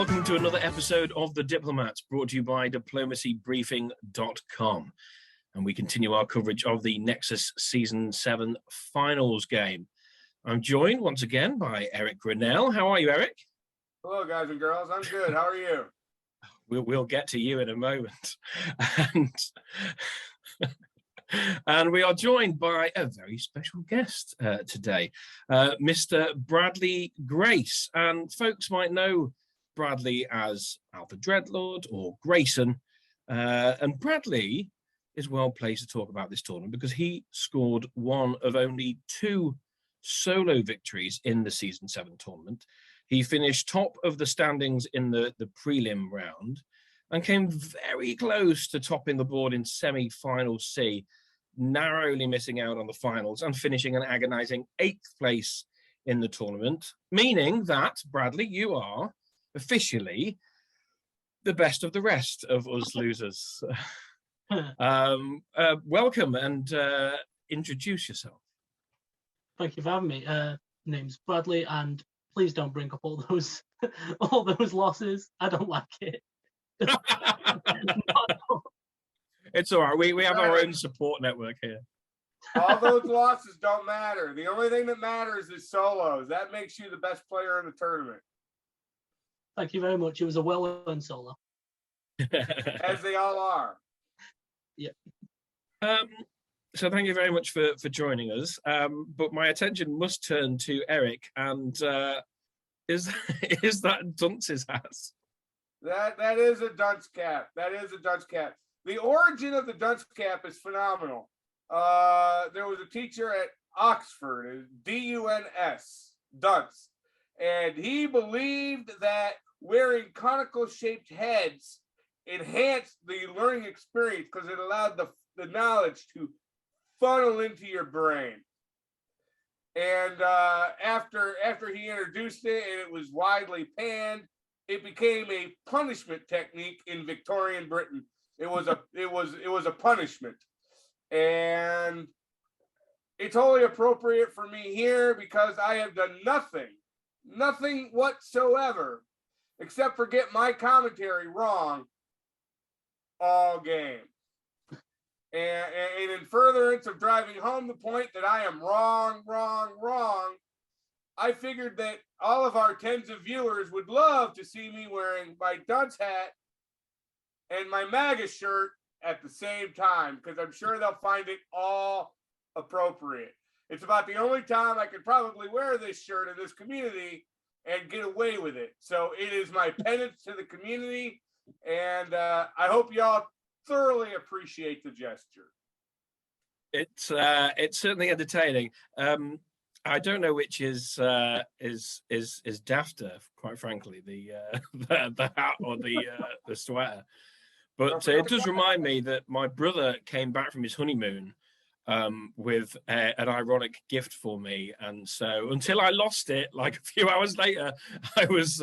welcome to another episode of The Diplomats, brought to you by diplomacybriefing.com. And we continue our coverage of the Nexus Season 7 finals game. I'm joined once again by Eric Grinnell. How are you, Eric? Hello, guys and girls. I'm good. How are you? We'll get to you in a moment. And we are joined by a very special guest today, Mr. Bradley Grace. And folks might know Bradley as Alpha Dreadlord or Grayson. And Bradley is well placed to talk about this tournament because he scored one of only two solo victories in the Season 7 tournament. He finished top of the standings in the prelim round and came very close to topping the board in semi-final C, narrowly missing out on the finals and finishing an agonizing 8th place in the tournament, meaning that, Bradley, you are officially the best of the rest of us losers. Welcome and introduce yourself. Thank you for having me. Name's Bradley, and please don't bring up all those losses. I don't like it. It's all right. We have our own support network here. All those losses don't matter. The only thing that matters is solos. That makes you the best player in the tournament. Thank you very much. It was a well-earned solo. As they all are. Yep. So thank you very much for joining us. But my attention must turn to Eric. And is that Dunce's hat? That is a dunce cap. That is a dunce cap. The origin of the dunce cap is phenomenal. There was a teacher at Oxford, D-U-N-S, dunce, and he believed that wearing conical shaped heads enhanced the learning experience because it allowed the knowledge to funnel into your brain. And after he introduced it and it was widely panned, it became a punishment technique in Victorian Britain. It was a punishment, and it's only appropriate for me here because I have done nothing whatsoever, except for get my commentary wrong all game. And in furtherance of driving home the point that I am wrong, I figured that all of our tens of viewers would love to see me wearing my dunce hat and my MAGA shirt at the same time, because I'm sure they'll find it all appropriate. It's about the only time I could probably wear this shirt in this community and get away with it. So it is my penance to the community, and I hope y'all thoroughly appreciate the gesture. It's certainly entertaining. I don't know which is dafter, quite frankly, the hat or the sweater. But it does remind me that my brother came back from his honeymoon with an ironic gift for me, and so until I lost it, like a few hours later, I was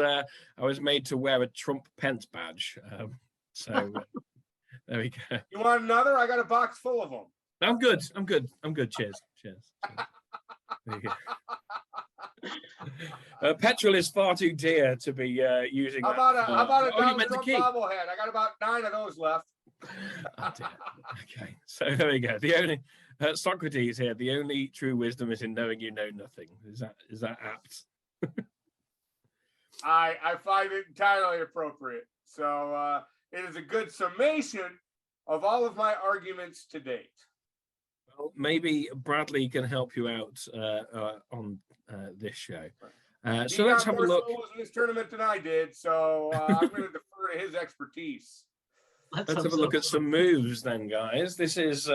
made to wear a Trump Pence badge. So there we go. You want another? I got a box full of them. I'm good. Cheers. There you go. Petrol is far too dear to be using. How about a Donald Trump bobblehead? I got about 9 of those left. Oh, dear. Okay, so there we go. The only Socrates here. The only true wisdom is in knowing you know nothing. Is that apt? I find it entirely appropriate. So it is a good summation of all of my arguments to date. Well, maybe Bradley can help you out on this show. So let's have a look. He got more solos in this tournament than I did, so I'm going to defer to his expertise. Let's have a look at some moves then, guys. This is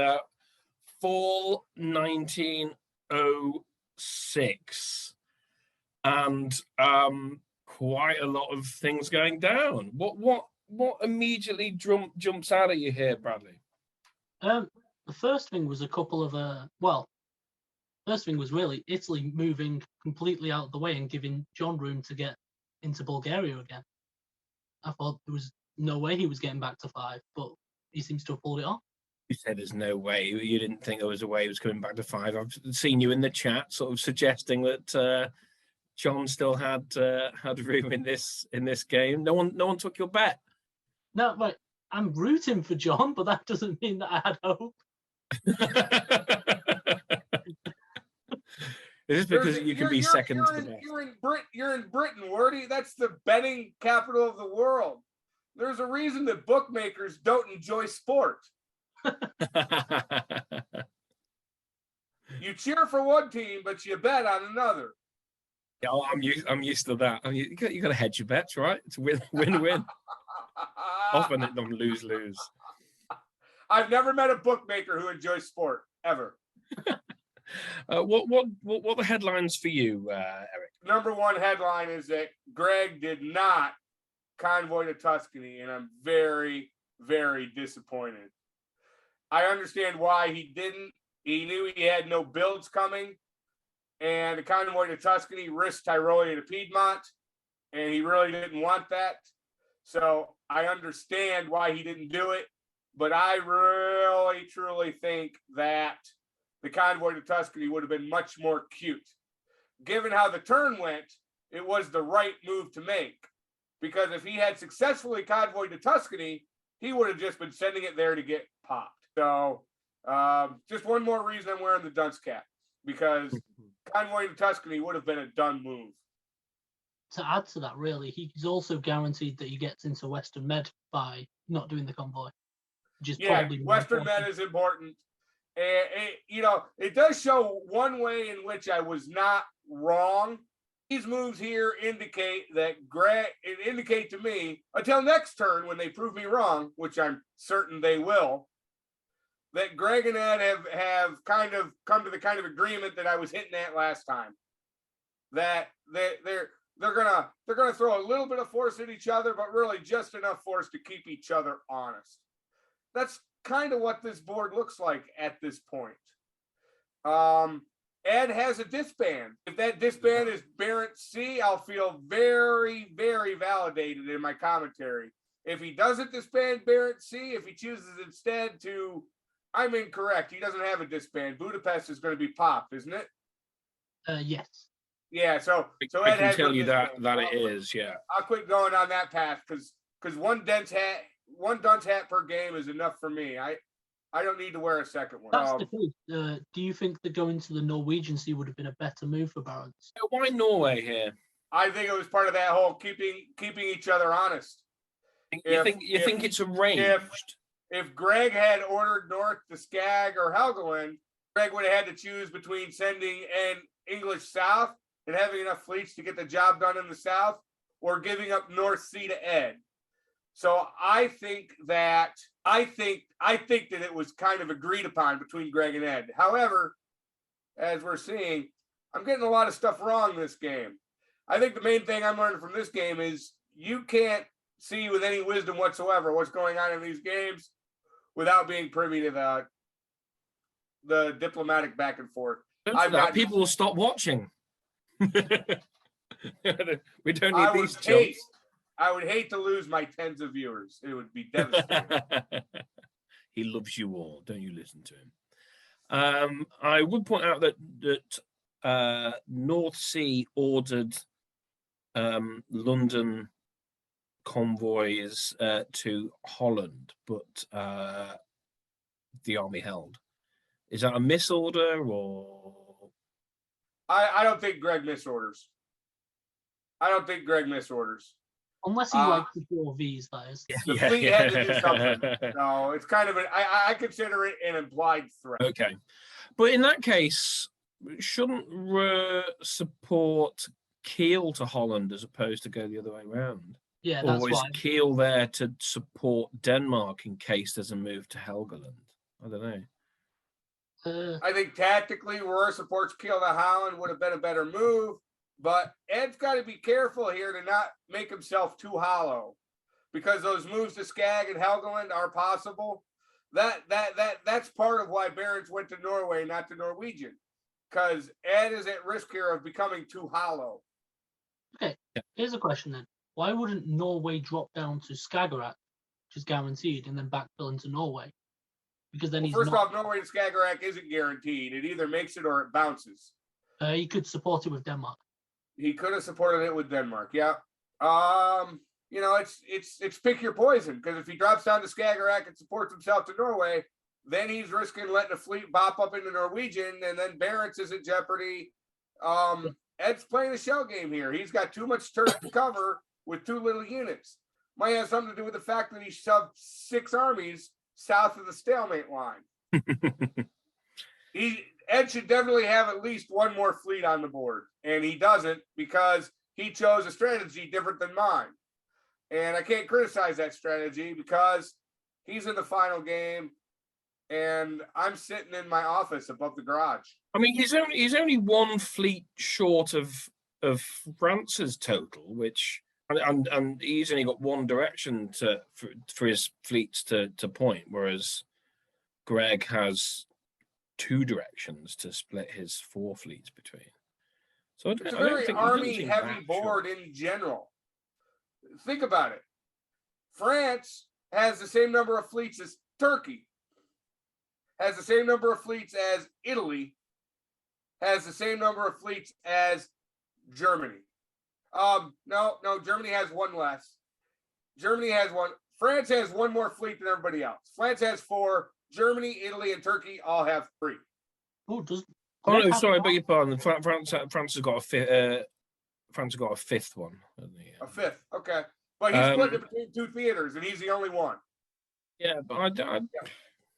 fall 1906, and quite a lot of things going down. What immediately jumps out at you here, Bradley? The first thing was a couple of first thing was really Italy moving completely out of the way and giving John room to get into Bulgaria again. I thought there was no way he was getting back to 5, but he seems to have pulled it off. You said there's no way. You didn't think there was a way he was coming back to 5. I've seen you in the chat sort of suggesting that John still had room in this game. No one took your bet. No, right. I'm rooting for John, but that doesn't mean that I had hope. Is this because you can be second to the best? You're in Britain, Wordy. That's the betting capital of the world. There's a reason that bookmakers don't enjoy sport. You cheer for one team, but you bet on another. Yeah, I'm used to that. You got to hedge your bets, right? It's win-win. Often it's not lose-lose. I've never met a bookmaker who enjoys sport ever. What are the headlines for you, Eric? Number one headline is that Greg did not convoy to Tuscany, and I'm very, very disappointed. I understand why he didn't. He knew he had no builds coming, and the convoy to Tuscany risked Tyrolia to Piedmont, and he really didn't want that. So I understand why he didn't do it, but I really, truly think that the convoy to Tuscany would have been much more cute. Given how the turn went, it was the right move to make. Because if he had successfully convoyed to Tuscany, he would have just been sending it there to get popped. So just one more reason I'm wearing the dunce cap, because convoying to Tuscany would have been a done move. To add to that, really, he's also guaranteed that he gets into Western Med by not doing the convoy. Probably Western Med is important. And it does show one way in which I was not wrong. These moves here indicate to me, until next turn when they prove me wrong, which I'm certain they will, that Greg and Ed have kind of come to the kind of agreement that I was hitting at last time. That they're gonna throw a little bit of force at each other, but really just enough force to keep each other honest. That's kind of what this board looks like at this point. Ed has a disband. If that disband is Barrett C, I'll feel very, very validated in my commentary. If he doesn't disband Barrett C, if he chooses instead to, I'm incorrect. He doesn't have a disband. Budapest is going to be popped, isn't it? Yes. Yeah. So I Ed can has tell no you that disband. it is. Yeah. I'll quit going on that path because one dunce hat per game is enough for me. I don't need to wear a second one. That's the case. Do you think that going to the Norwegian Sea would have been a better move for Barents? Why Norway here? I think it was part of that whole keeping each other honest. You think it's arranged? If Greg had ordered north to Skag or Helgoland, Greg would have had to choose between sending an English south and having enough fleets to get the job done in the south, or giving up North Sea to Ed. So I think that it was kind of agreed upon between Greg and Ed. However, as we're seeing, I'm getting a lot of stuff wrong this game. I think the main thing I'm learning from this game is you can't see with any wisdom whatsoever what's going on in these games without being privy to the diplomatic back and forth. People will stop watching. We don't need these jokes. I would hate to lose my tens of viewers. It would be devastating. He loves you all. Don't you listen to him. I would point out that North Sea ordered London convoys to Holland, but the army held. Is that a misorder or? I don't think Greg misorders. Unless he likes the 4 Vs, that is. The fleet had to do something. So it's kind of I consider it an implied threat. Okay. But in that case, shouldn't support Kiel to Holland as opposed to go the other way around? Yeah, that's or is Kiel there to support Denmark in case there's a move to Helgoland? I don't know. I think tactically, Roar supports Kiel to Holland would have been a better move, but Ed's got to be careful here to not make himself too hollow, because those moves to Skag and Helgoland are possible. That's part of why Barents went to Norway, not to Norwegian, because Ed is at risk here of becoming too hollow. Okay, here's a question then. Why wouldn't Norway drop down to Skagerrak, which is guaranteed, and then backfill into Norway? Because then first off, Norway to Skagerrak isn't guaranteed. It either makes it or it bounces. He could support it with Denmark. He could have supported it with Denmark. Yeah. You know, it's pick your poison, because if he drops down to Skagerrak and supports himself to Norway, then he's risking letting a fleet bop up into Norwegian, and then Barents is in jeopardy. Ed's playing a shell game here. He's got too much turf to cover with too little units. Might have something to do with the fact that he shoved 6 armies south of the stalemate line. Ed should definitely have at least one more fleet on the board, and he doesn't, because he chose a strategy different than mine. And I can't criticize that strategy because he's in the final game and I'm sitting in my office above the garage. I mean, he's only one fleet short of France's total, which and he's only got one direction for his fleets to point, whereas Greg has 2 directions to split his 4 fleets between. So it's a very army-heavy board in general. Think about it. France has the same number of fleets as Turkey, has the same number of fleets as Italy, has the same number of fleets as Germany. No, Germany has 1 less. Germany has 1. France has 1 more fleet than everybody else. France has 4. Germany, Italy, and Turkey all have 3. Oh, no, sorry, beg your pardon. France has got a 5th. France has got a 5th one. A 5th, okay. But he's split it between 2 theaters, and he's the only one. Yeah, but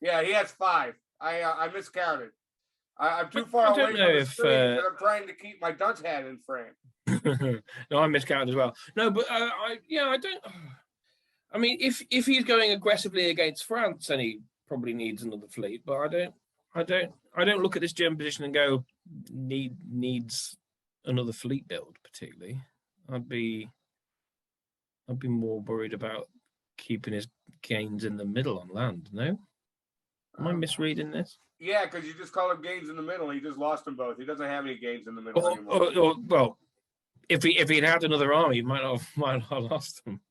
Yeah, he has 5. I miscounted. I'm too far away from the screen, but I'm trying to keep my dunce hat in frame. No, I miscounted as well. No, but I don't. I mean, if he's going aggressively against France, then he probably needs another fleet. But I don't look at this German position and go needs another fleet build particularly. I'd be more worried about keeping his gains in the middle on land. No, am I misreading this? Yeah, because you just call him gains in the middle. He just lost them both. He doesn't have any gains in the middle anymore. Well, if he'd had another army, he might not have lost them.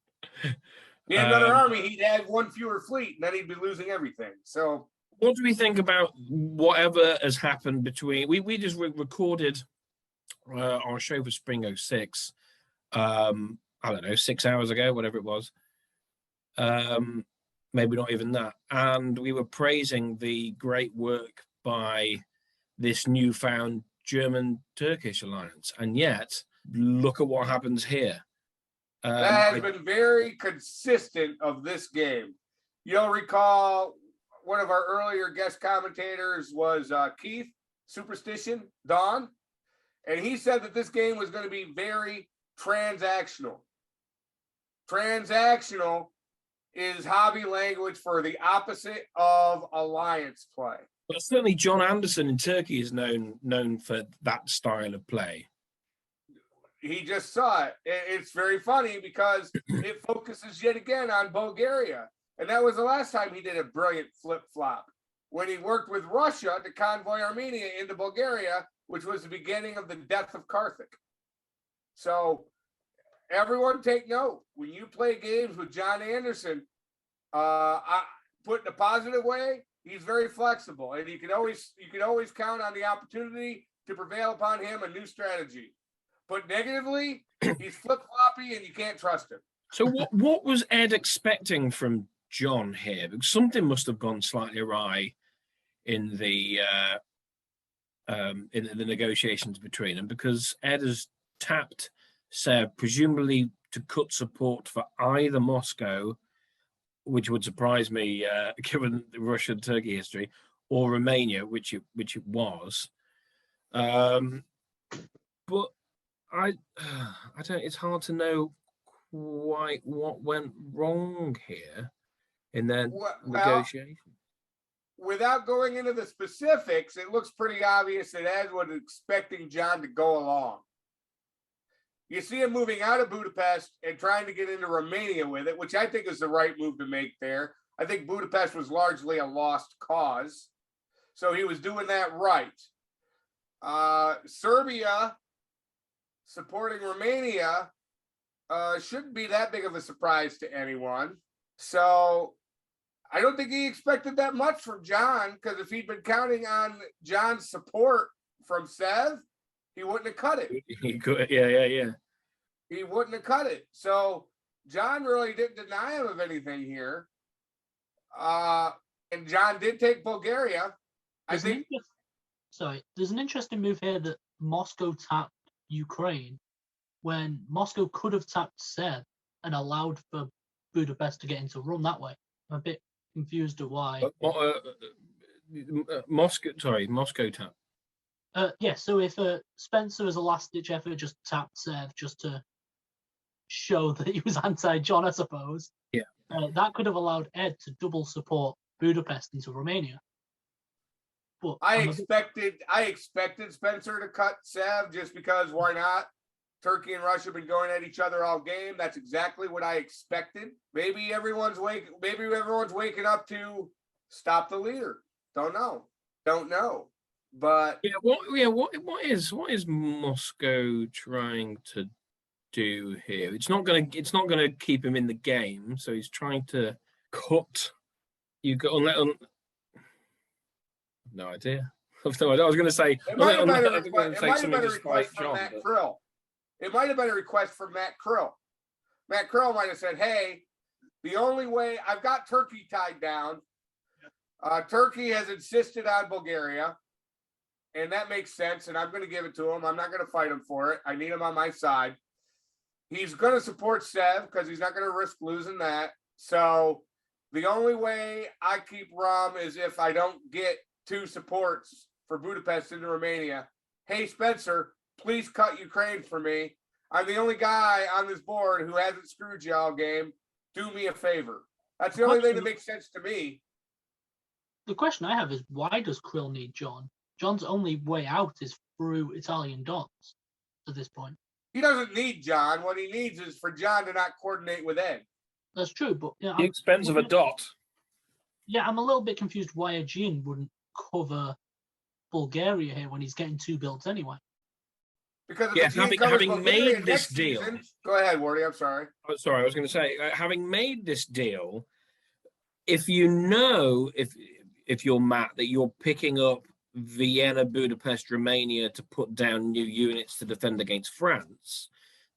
He had another army, he'd have 1 fewer fleet, and then he'd be losing everything. So, what do we think about whatever has happened between? We just recorded our show for Spring 06. I don't know, 6 hours ago, whatever it was. Maybe not even that. And we were praising the great work by this newfound German-Turkish alliance. And yet, look at what happens here. That has been very consistent of this game. You'll recall one of our earlier guest commentators was Keith, Superstition, Don. And he said that this game was going to be very transactional. Transactional is hobby language for the opposite of alliance play. But certainly John Anderson in Turkey is known for that style of play. He just saw it. It's very funny because it focuses yet again on Bulgaria. And that was the last time he did a brilliant flip-flop, when he worked with Russia to convoy Armenia into Bulgaria, which was the beginning of the death of Carthage. So everyone take note. When you play games with John Anderson, put in a positive way, he's very flexible. And you can always count on the opportunity to prevail upon him a new strategy. But negatively, he's flip-floppy and you can't trust him. So what was Ed expecting from John here? Because something must have gone slightly awry in the negotiations between them, because Ed has tapped Seb, presumably to cut support for either Moscow, which would surprise me given the Russian-Turkey history, or Romania, which it was. But I don't. It's hard to know quite what went wrong here in their negotiation. Without going into the specifics, it looks pretty obvious that Ed was expecting John to go along. You see him moving out of Budapest and trying to get into Romania with it, which I think is the right move to make there. I think Budapest was largely a lost cause, so he was doing that right. Serbia supporting Romania shouldn't be that big of a surprise to anyone. So I don't think he expected that much from John, because if he'd been counting on John's support from Sev, he wouldn't have cut it. He could, yeah. He wouldn't have cut it. So John really didn't deny him of anything here. And John did take Bulgaria. I think. There's an interesting move here that Moscow tapped Ukraine when Moscow could have tapped Sev and allowed for Budapest to get into run that way. I'm a bit confused at why. Moscow tap. Yeah, so if Spencer as a last-ditch effort just tapped Sev just to show that he was anti-John, I suppose. Yeah. That could have allowed Ed to double support Budapest into Romania. But I expected Spencer to cut Sev just because why not? Turkey and Russia have been going at each other all game. That's exactly what I expected. Maybe everyone's waking up to stop the leader. Don't know. But what is Moscow trying to do here? It's not gonna keep him in the game, so he's trying to cut. You got no idea. I was going to say it might have been a request from Matt Krill. It might have been a request from Matt Krill. Matt Krill might have said, "Hey, the only way I've got Turkey tied down. Turkey has insisted on Bulgaria, and that makes sense. And I'm going to give it to him. I'm not going to fight him for it. I need him on my side. He's going to support Sev because he's not going to risk losing that. So the only way I keep Rum is if I don't get 2 supports for Budapest into Romania. Hey, Spencer, please cut Ukraine for me. I'm the only guy on this board who hasn't screwed you all game. Do me a favor." That's the only thing that makes sense to me. The question I have is, why does Krill need John? John's only way out is through Italian dots at this point. He doesn't need John. What he needs is for John to not coordinate with Ed. That's true, but the expense of a dot. Yeah, I'm a little bit confused why Aegean wouldn't cover Bulgaria here when he's getting 2 builds anyway. Because having made this deal. Go ahead, Wardy. I'm sorry. Oh, sorry, I was going to say, having made this deal, if you know if you're Matt that you're picking up Vienna, Budapest, Romania to put down new units to defend against France,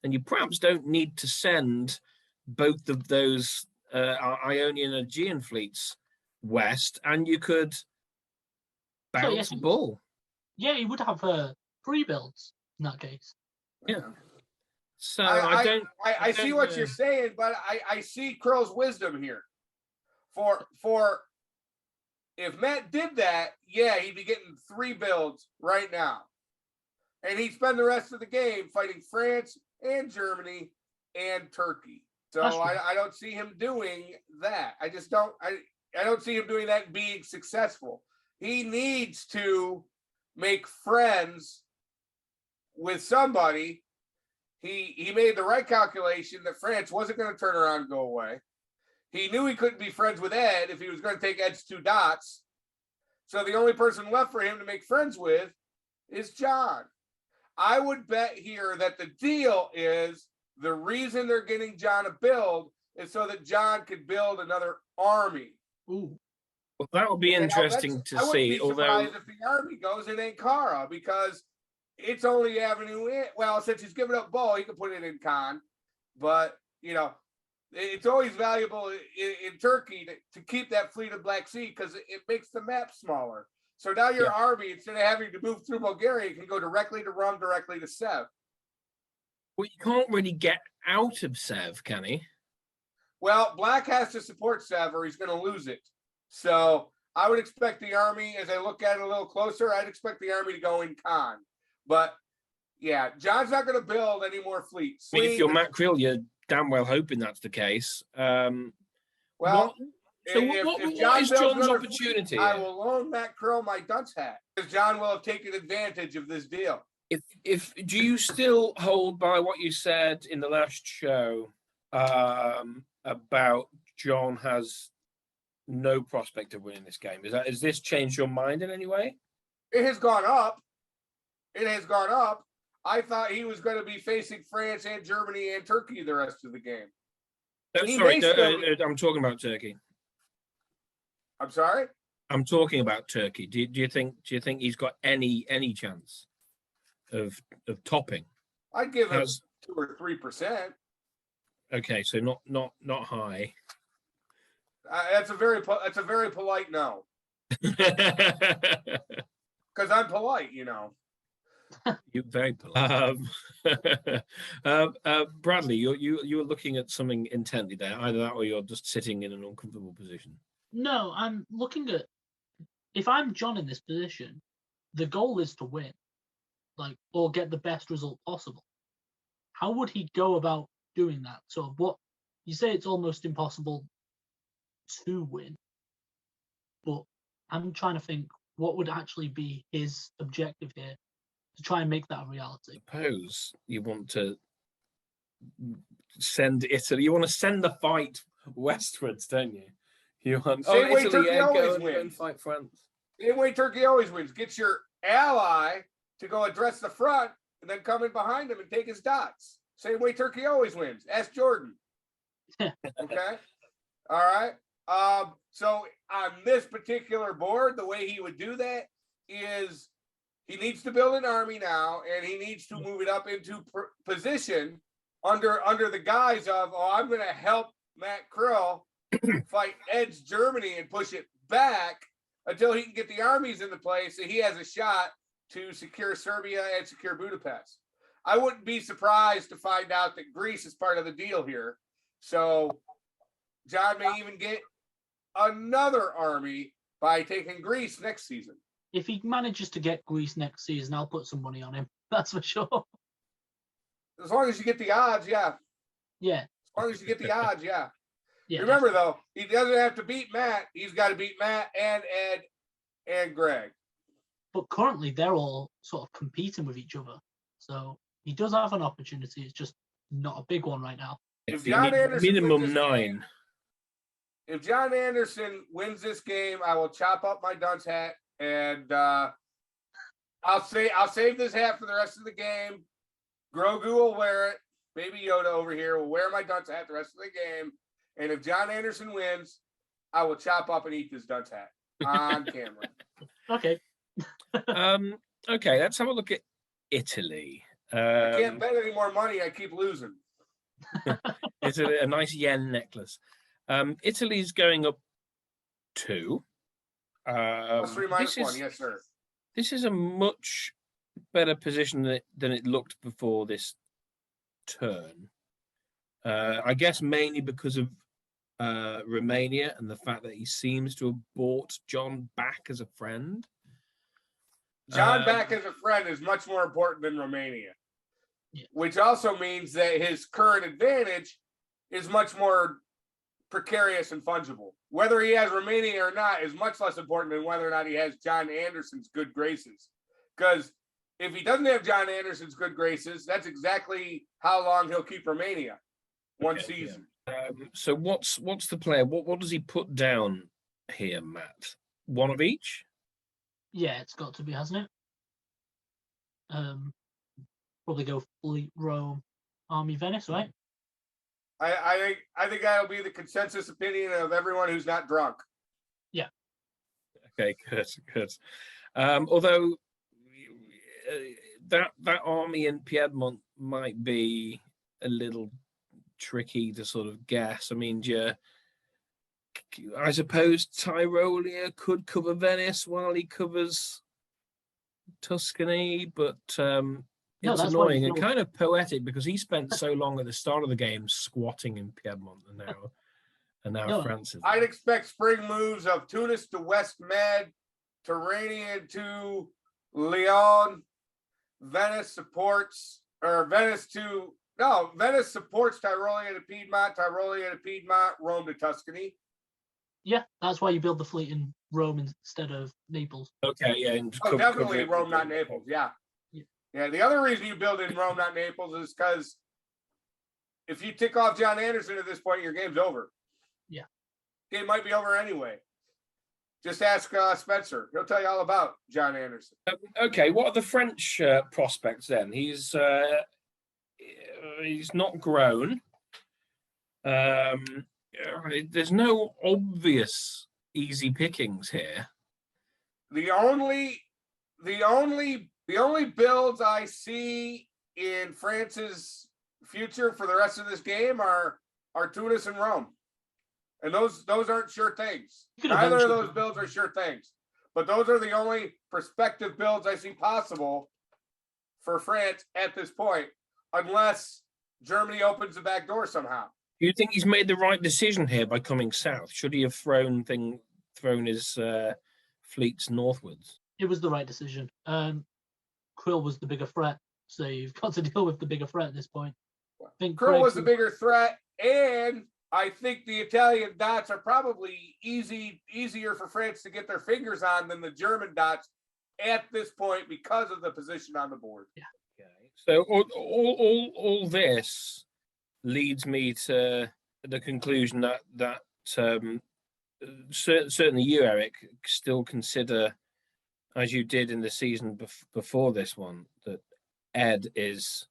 then you perhaps don't need to send both of those Ionian and Aegean fleets west, and you could bounce the ball. Yeah, he would have 3 builds in that case. Yeah. So I see what you're saying, but I see Krill's wisdom here. For if Matt did that, yeah, he'd be getting 3 builds right now. And he'd spend the rest of the game fighting France and Germany and Turkey. So I don't see him doing that. I don't see him doing that and being successful. He needs to make friends with somebody. He made the right calculation that France wasn't going to turn around and go away. He knew he couldn't be friends with Ed if he was going to take Ed's 2 dots. So the only person left for him to make friends with is John. I would bet here that the deal is the reason they're getting John a build is so that John could build another army. Ooh. Well, that would be interesting to see. I wouldn't be surprised if the army goes in Ankara because it's only Avenue in. Well, since he's given up Bull, he can put it in Khan. But, it's always valuable in Turkey to keep that fleet of Black Sea because it makes the map smaller. So now your army, instead of having to move through Bulgaria, can go directly to Rum, directly to Sev. Well, you can't really get out of Sev, can he? Well, Black has to support Sev or he's going to lose it. So I would expect the army, as I look at it a little closer, I'd expect the army to go in Khan. But, yeah, John's not going to build any more fleets. I mean, if you're Matt Krill, you're damn well hoping that's the case. What is John's opportunity? I will loan Matt Krill my dunce hat because John will have taken advantage of this deal. If do you still hold by what you said in the last show about John has no prospect of winning this game? Has this changed your mind in any way? It has gone up. I thought he was going to be facing France and Germany and Turkey the rest of the game. I'm talking about Turkey. I'm sorry? I'm talking about Turkey. Do you think he's got any chance? of topping. I'd give him 2 or 3%. Okay, so not high. That's a very polite no. Because I'm polite, you know. You're very polite. Bradley, you're looking at something intently there. Either that, or you're just sitting in an uncomfortable position. No, I'm looking at. If I'm John in this position, the goal is to win, or get the best result possible. How would he go about doing that? So, what you say, it's almost impossible to win, but I'm trying to think what would actually be his objective here to try and make that a reality. Suppose you want to send Italy. You want to send the fight westwards, don't you? You want Same way Italy, Turkey always go wins. and fight France. Same way Turkey always wins. Get your ally to go address the front and then come in behind him and take his dots. Same way Turkey always wins. Ask Jordan. Okay. All right. So on this particular board, the way he would do that is he needs to build an army now, and he needs to move it up into position under the guise of, I'm going to help Matt Krill fight Ed's Germany and push it back until he can get the armies into place so he has a shot to secure Serbia and secure Budapest. I wouldn't be surprised to find out that Greece is part of the deal here. So John may even get another army by taking Greece next season. If he manages to get Greece next season, I'll put some money on him. That's for sure. As long as you get the odds, yeah. Yeah. As long as you get the odds, yeah. Yeah. Remember, though, he doesn't have to beat Matt. He's got to beat Matt and Ed and Greg. But currently, they're all sort of competing with each other. So he does have an opportunity. It's just not a big one right now. If John Anderson minimum 9. If John Anderson wins this game, I will chop up my dunce hat, and I'll save this hat for the rest of the game. Grogu will wear it. Baby Yoda over here will wear my dunce hat the rest of the game. And if John Anderson wins, I will chop up and eat this dunce hat on camera. Okay. Okay, let's have a look at Italy. I can't bet any more money. I keep losing. It's a nice yen necklace. Italy's going up 2. +3 -1, yes, sir. This is a much better position than it looked before this turn. I guess mainly because of Romania and the fact that he seems to have brought John back as a friend. John back as a friend is much more important than Romania, which also means that his current advantage is much more precarious and fungible. Whether he has Romania or not is much less important than whether or not he has John Anderson's good graces. Because if he doesn't have John Anderson's good graces, that's exactly how long he'll keep Romania. One season. Yeah. So what's the player? What does he put down here, Matt? One of each? Yeah, it's got to be, hasn't it? Probably go Fleet, Rome, Army, Venice, right? I think that'll be the consensus opinion of everyone who's not drunk. Yeah. Okay, good. Although that army in Piedmont might be a little tricky to sort of guess. I mean, I suppose Tyrolia could cover Venice while he covers Tuscany, but it's annoying and kind of poetic because he spent so long at the start of the game squatting in Piedmont, and now France is. I'd expect spring moves of Tunis to West Med, Tyrrhenian to Lyon, Venice supports Tyrolia to Piedmont, Tyrolia to Piedmont, Rome to Tuscany. Yeah, that's why you build the fleet in Rome instead of Naples. Okay, yeah. Definitely Rome, not Naples. Yeah. The other reason you build in Rome, not Naples, is because if you tick off John Anderson at this point, your game's over. Yeah. Game might be over anyway. Just ask Spencer. He'll tell you all about John Anderson. Okay, what are the French prospects then? He's not grown. There's no obvious easy pickings here. The only The only builds I see in France's future for the rest of this game are Tunis and Rome. And those aren't sure things. Neither of those builds are sure things. But those are the only prospective builds I see possible for France at this point, unless Germany opens the back door somehow. Do you think he's made the right decision here by coming south? Should he have thrown his fleets northwards? It was the right decision. Krill was the bigger threat, so you've got to deal with the bigger threat at this point. I think Krill was the bigger threat, and I think the Italian dots are probably easier for France to get their fingers on than the German dots at this point because of the position on the board. Yeah. Okay. So all this leads me to the conclusion that certainly you, Eric, still consider, as you did in the season before this one, that Ed is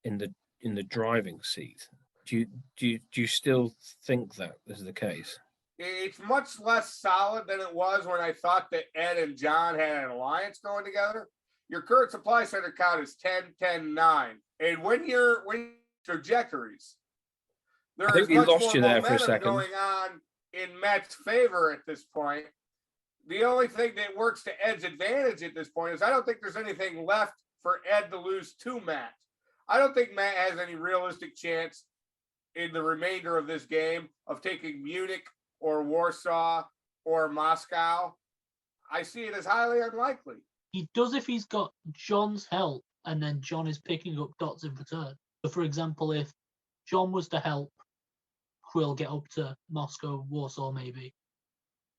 in the driving seat. Do you still think that this is the case? It's much less solid than it was when I thought that Ed and John had an alliance going together. Your current supply center count is 10, 10, 9. And when trajectories, there is much more momentum going on in Matt's favor at this point. The only thing that works to Ed's advantage at this point is I don't think there's anything left for Ed to lose to Matt. I don't think Matt has any realistic chance in the remainder of this game of taking Munich or Warsaw or Moscow. I see it as highly unlikely. He does if he's got John's help and then John is picking up dots in return. So for example, if John was to help Krill get up to Moscow, Warsaw, maybe.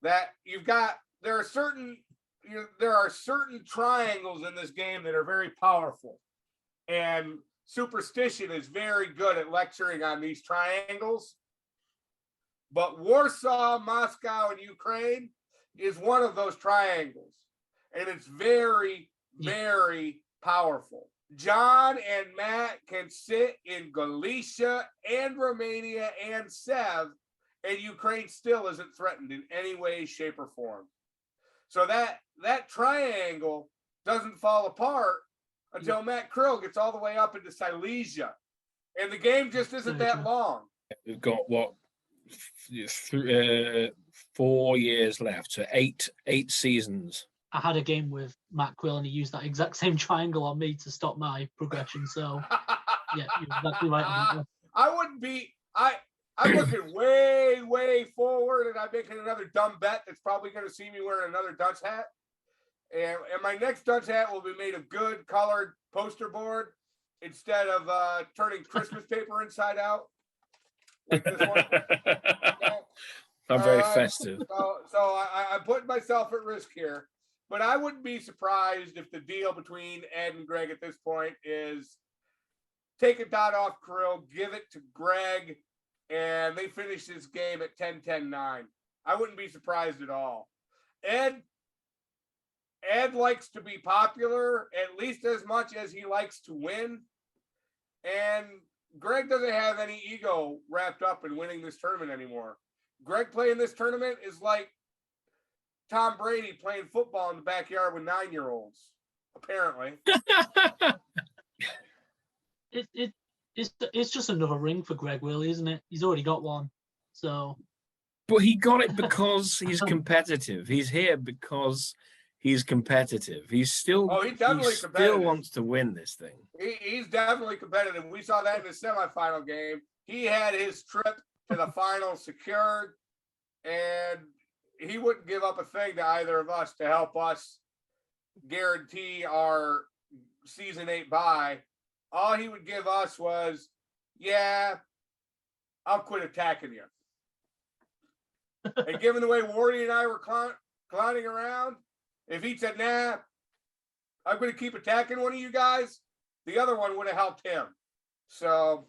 There are certain triangles in this game that are very powerful. And Superstition is very good at lecturing on these triangles. But Warsaw, Moscow, and Ukraine is one of those triangles. And it's very, very powerful. John and Matt can sit in Galicia and Romania and Sev, and Ukraine still isn't threatened in any way, shape, or form. So that triangle doesn't fall apart until Matt Krill gets all the way up into Silesia. And the game just isn't that long. We've got, 4 years left, so eight seasons. I had a game with Matt Krill and he used that exact same triangle on me to stop my progression. So, yeah, you're exactly right. I'm looking way, way forward, and I'm making another dumb bet that's probably going to see me wearing another Dutch hat. And my next Dutch hat will be made of good colored poster board instead of turning Christmas paper inside out. Like this one. I'm very festive. So I'm putting myself at risk here. But I wouldn't be surprised if the deal between Ed and Greg at this point is take a dot off Krill, give it to Greg, and they finish this game at 10-10-9. I wouldn't be surprised at all. Ed likes to be popular at least as much as he likes to win. And Greg doesn't have any ego wrapped up in winning this tournament anymore. Greg playing this tournament is like Tom Brady playing football in the backyard with 9-year-olds, apparently. It's just another ring for Greg Willie, isn't it? He's already got one. So, but he got it because he's competitive. He's here because he's competitive. He's still competitive. Still wants to win this thing. He's definitely competitive. We saw that in the semifinal game. He had his trip to the final secured, and he wouldn't give up a thing to either of us to help us guarantee our season 8 bye. All he would give us was, yeah, I'll quit attacking you. And given the way Wardy and I were clowning around, if he said, nah, I'm going to keep attacking one of you guys, the other one would have helped him. So.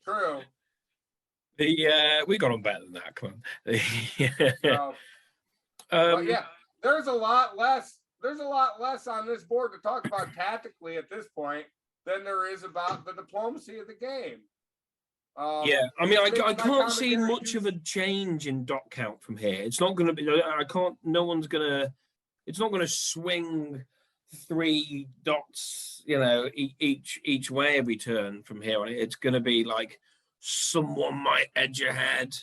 True. We got on better than that. Come on. But yeah, there's a lot less on this board to talk about tactically at this point than there is about the diplomacy of the game. Yeah, I mean, maybe I my can't see commentary much of a change in dot count from here. It's not going to be. I can't. No one's gonna. It's not going to swing 3 dots, each way every turn from here on. It's going to be like someone might edge ahead.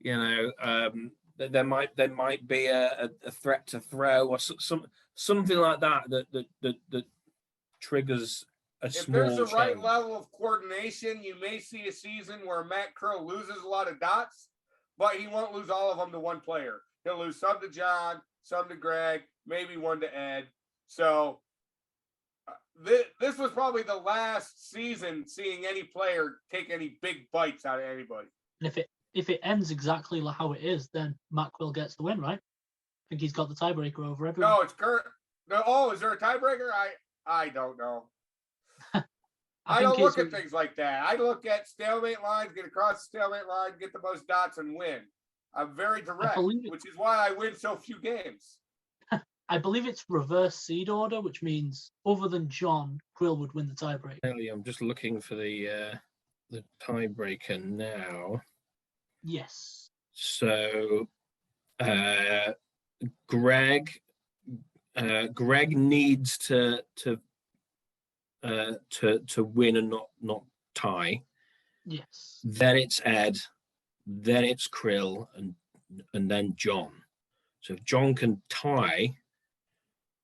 There might be a threat to throw or something like that triggers a If small there's the right change. level of coordination, you may see a season where Matt Crow loses a lot of dots, but he won't lose all of them to one player. He'll lose some to John, some to Greg, maybe one to Ed. So this was probably the last season seeing any player take any big bites out of anybody. And if it ends exactly like how it is, then Matt Quill gets the win, right? I think he's got the tiebreaker over everyone. No, it's current. No, oh, is there a tiebreaker? I don't know. I don't look at things like that. I look at stalemate lines, get across the stalemate line, get the most dots, and win. I'm very direct, which is why I win so few games. I believe it's reverse seed order, which means other than John, Quill would win the tiebreaker. I'm just looking for the tiebreaker now. Yes. So, Greg needs to win and not tie. Yes. Then it's Ed, then it's Krill, and then John. So if John can tie,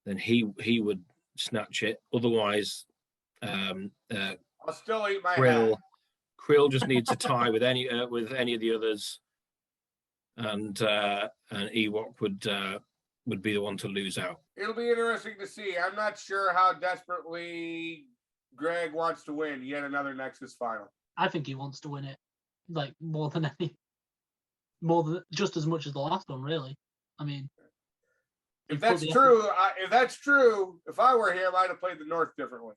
then he would snatch it. Otherwise, I'll still eat my hat. Krill just needs to tie with any of the others, and Ewok would be the one to lose out. It'll be interesting to see. I'm not sure how desperately Greg wants to win yet another Nexus final. I think he wants to win it, like more than just as much as the last one, really. I mean, if that's true, if I were him, I'd have played the North differently.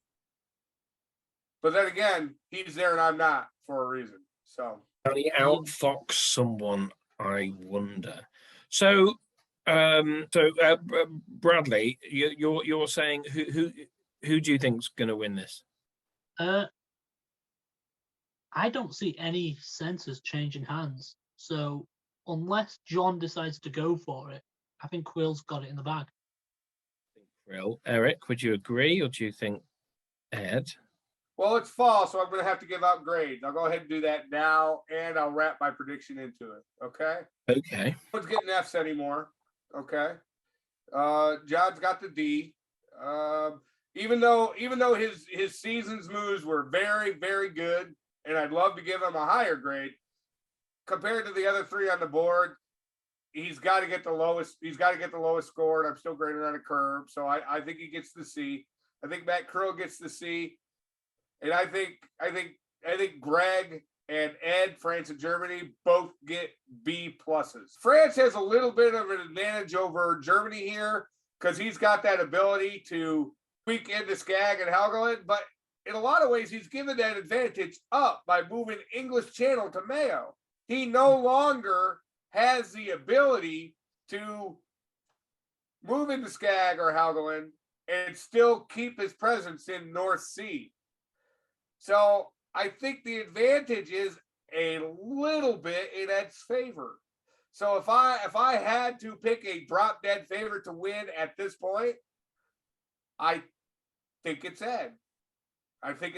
But then again, he's there and I'm not for a reason. So can he outfox someone? I wonder. So, Bradley, you're saying who do you think's going to win this? I don't see any senses changing hands. So unless John decides to go for it, I think Quill's got it in the bag. Quill. Eric, would you agree, or do you think Ed? Well, it's fall, so I'm going to have to give out grades. I'll go ahead and do that now, and I'll wrap my prediction into it. Okay? Okay. No one's getting Fs anymore. Okay? John's got the D. Even though his season's moves were very, very good, and I'd love to give him a higher grade, compared to the other 3 on the board, he's got to get the lowest. He's got to get the lowest score, and I'm still grading on a curve. So I think he gets the C. I think Matt Krill gets the C. And I think Greg and Ed, France and Germany, both get B pluses. France has a little bit of an advantage over Germany here because he's got that ability to tweak into Skag and Helgoland, but in a lot of ways, he's given that advantage up by moving English Channel to Mayo. He no longer has the ability to move into Skag or Helgoland and still keep his presence in North Sea. So I think the advantage is a little bit in Ed's favor. So if I had to pick a drop dead favorite to win at this point, I think it's Ed. I think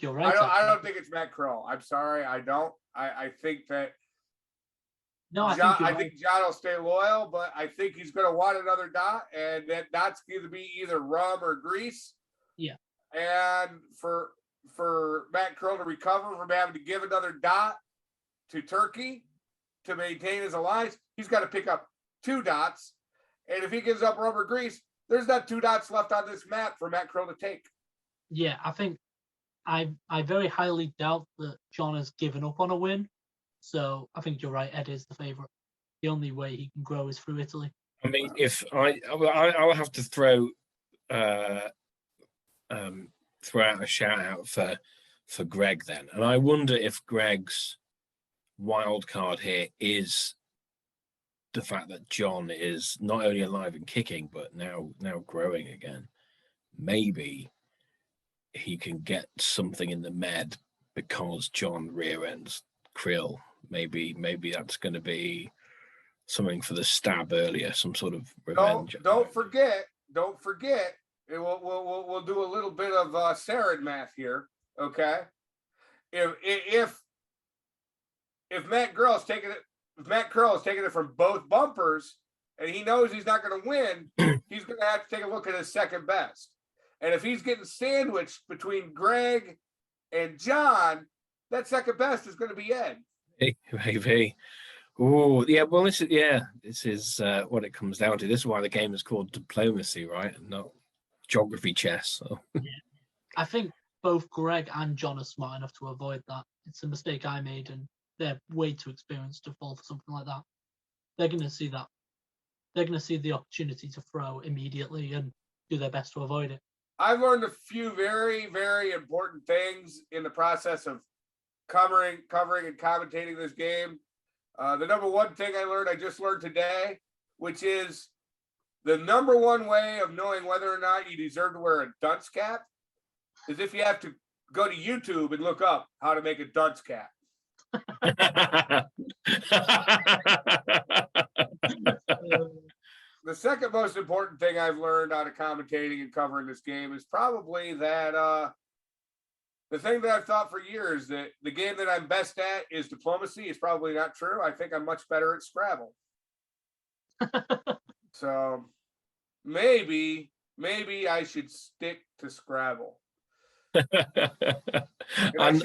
you're right. I don't think it's Matt Kroll. I'm sorry, I don't. I think that. No, I think John will stay loyal, but I think he's going to want another dot, and that dot's going to be either rum or grease. Yeah. And for Matt Kroll to recover from having to give another dot to Turkey to maintain his alliance, he's got to pick up 2 dots. And if he gives up rum or grease, there's not 2 dots left on this map for Matt Kroll to take. Yeah, I think I very highly doubt that John has given up on a win. So I think you're right. Ed is the favorite. The only way he can grow is through Italy. I mean, if I'll have to throw out a shout out for Greg then, and I wonder if Greg's wild card here is the fact that John is not only alive and kicking, but now growing again. Maybe he can get something in the med because John rear ends Krill. Maybe that's going to be something for the stab earlier, some sort of revenge. Don't forget. We'll do a little bit of Sarad math here, okay? If Matt Curl is taking it from both bumpers, and he knows he's not going to win, he's going to have to take a look at his second best. And if he's getting sandwiched between Greg and John, that second best is going to be Ed. Maybe. Oh, yeah. Well, this is what it comes down to. This is why the game is called diplomacy, right? And not geography chess. So. I think both Greg and John are smart enough to avoid that. It's a mistake I made, and they're way too experienced to fall for something like that. They're going to see that. They're going to see the opportunity to throw immediately and do their best to avoid it. I've learned a few very, very important things in the process of covering and commentating this game. The number one thing I just learned today, which is the number one way of knowing whether or not you deserve to wear a dunce cap is if you have to go to YouTube and look up how to make a dunce cap. The second most important thing I've learned out of commentating and covering this game is probably that the thing that I've thought for years, that the game that I'm best at is diplomacy, is probably not true. I think I'm much better at Scrabble. So maybe I should stick to Scrabble. And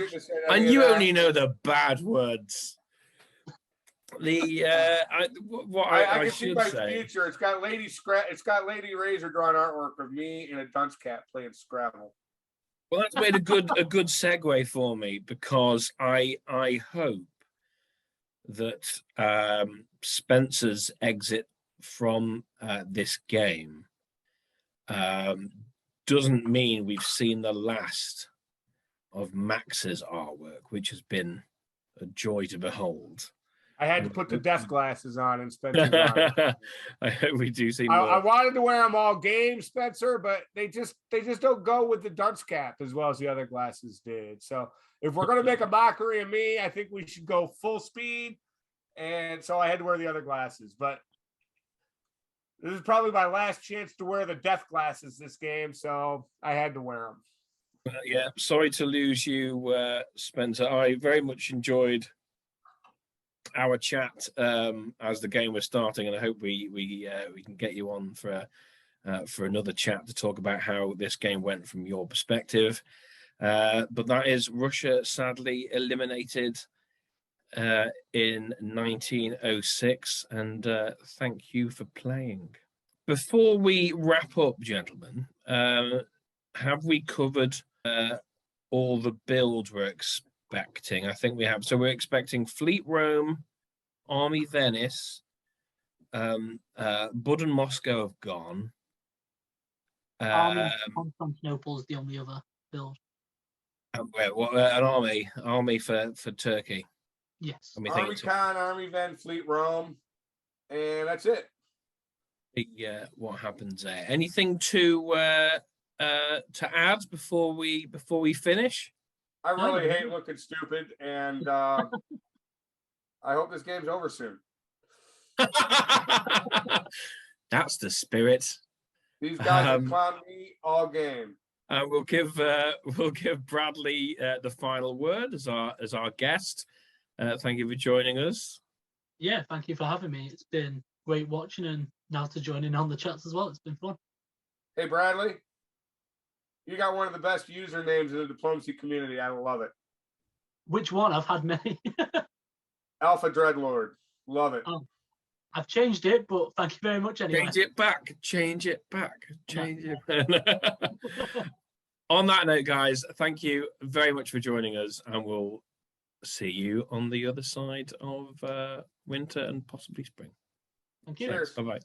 you only know the bad words. I can see my say, future. It's got Lady Razor drawn artwork of me in a dunce cap playing Scrabble. Well, that's made a good segue for me, because I hope that Spencer's exit from this game doesn't mean we've seen the last of Max's artwork, which has been a joy to behold. I had to put the death glasses on and Spencer's on. I hope we do see more. more. I wanted to wear them all game, Spencer, but they just don't go with the dunce cap as well as the other glasses did. So if we're going to make a mockery of me, I think we should go full speed. And so I had to wear the other glasses. But this is probably my last chance to wear the death glasses this game, so I had to wear them. Yeah, sorry to lose you, Spencer. I very much enjoyed our chat as the game was starting, and I hope we can get you on for another chat to talk about how this game went from your perspective. But that is Russia sadly eliminated in 1906, and thank you for playing. Before we wrap up, gentlemen, have we covered all the builds we're expecting? I think we have. So we're expecting Fleet Rome, Army Venice, Bud and Moscow have gone. Army Constantinople is the only other build. An army for Turkey. Yes. Army Con, Army Ven, Fleet Rome, and that's it. What happens there? Anything to add before we finish? I really hate looking stupid, and I hope this game's over soon. That's the spirit. These guys have clowned me all game. We'll give Bradley the final word as our guest. Thank you for joining us. Yeah, thank you for having me. It's been great watching, and now to join in on the chats as well. It's been fun. Hey, Bradley, you got one of the best usernames in the diplomacy community. I love it. Which one? I've had many. Alpha Dreadlord. Love it. Oh, I've changed it, but thank you very much anyway. Change it back. Change it. On that note, guys, thank you very much for joining us, and we'll see you on the other side of winter and possibly spring. Thank you. Cheers. Bye-bye.